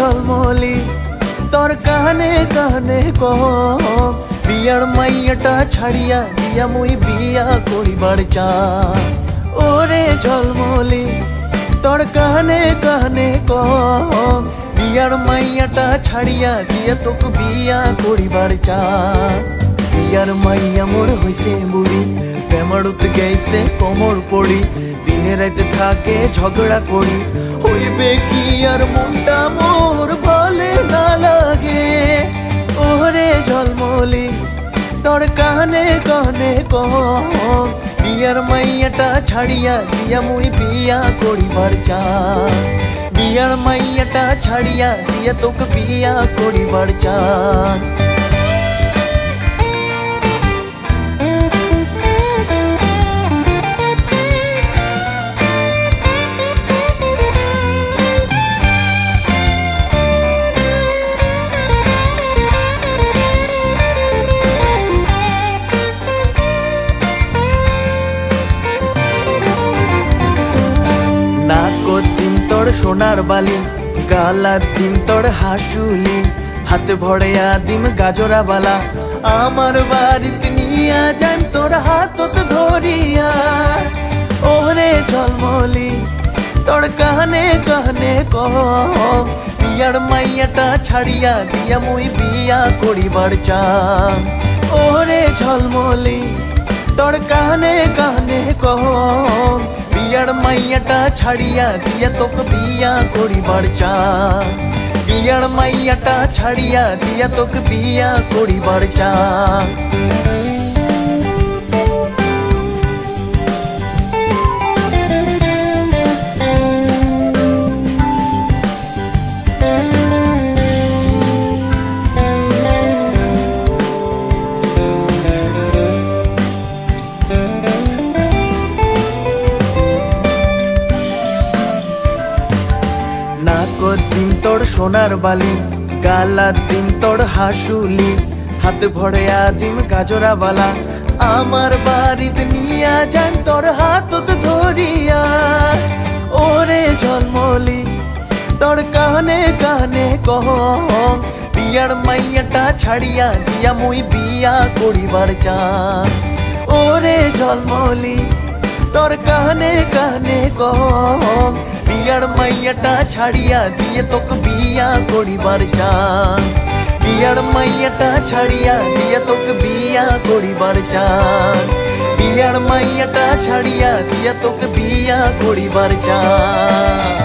ঝলমলি তোর কানে কানে কহ বিয়ার মাইয়াটা ছাড়িয়া দিয়া মুই বিয়া করিবার চাই। ওরে ঝলমলি তোর কানে কানে কহ বিয়ার মাইয়াটা ছাড়িয়া দিয়া তোকে বিয়া করিবার চাই। বিয়ার মাইয়া মোর হইছে বুড়ি প্রেমাড়ুত গেছে কোমর পড়ি দিনে রাতে থাকে ঝগড়া করি হইবে কি আর মনটা মোর ভালে না লাগে। ওরে ঝলমলি তোর কানে কানে কহ বিয়ার মাইয়াটা ছাড়িয়া দিয়া মুই বিয়া করিবার চাই। বিয়ার মাইয়াটা ছাড়িয়া দিয়া তোকে বিয়া করিবার চাই। দিন তোর সোনার বালি গালা দিন তোর হাসুলি হাতে ভরেয়া দিম গাজরা বালা আমার বাড়িতে নিয়া যান তোর হাতত ধরিয়া। ওরে ঝলমলি তোর কানে কানে কহ বিয়ার মাইয়াটা ছাড়িয়া দিয়া মুই বিয়া করিবার চাই। ওরে ঝলমলি তোর কানে কানে কহ বিয়ার মাইয়াটা ছাড়িয়া দিয়া তোকে বিয়া করিবার চাই। বিয়ার মাইয়াটা ছাড়িয়া দিয়া তোকে বিয়া করিবার চাই। দিন তোর সোনার বালি গালা দিন তোর হাসুলি হাতে ভরেয়া দিম গাজরা বালা আমার বাড়িতে নিয়া যান তোর হাতত ধরিয়া। ওরে ঝলমলি তোর কানে কানে কহ বিয়ার মাইয়াটা ছাড়িয়া দিয়া মুই বিয়া করিবার চাই। ওরে ঝলমলি তোর কানে কানে কহ বিয়ার মাইয়াটা ছাড়িয়া দিয়ে তোকে বিয়া করিবার চাই। বিয়ার মাইয়াটা ছাড়িয়া দিয়ে তোকে বিয়া করিবার চাই। বিয়ার মাইয়াটা ছাড়িয়া দিয়ে তোকে বিয়া করিবার চাই।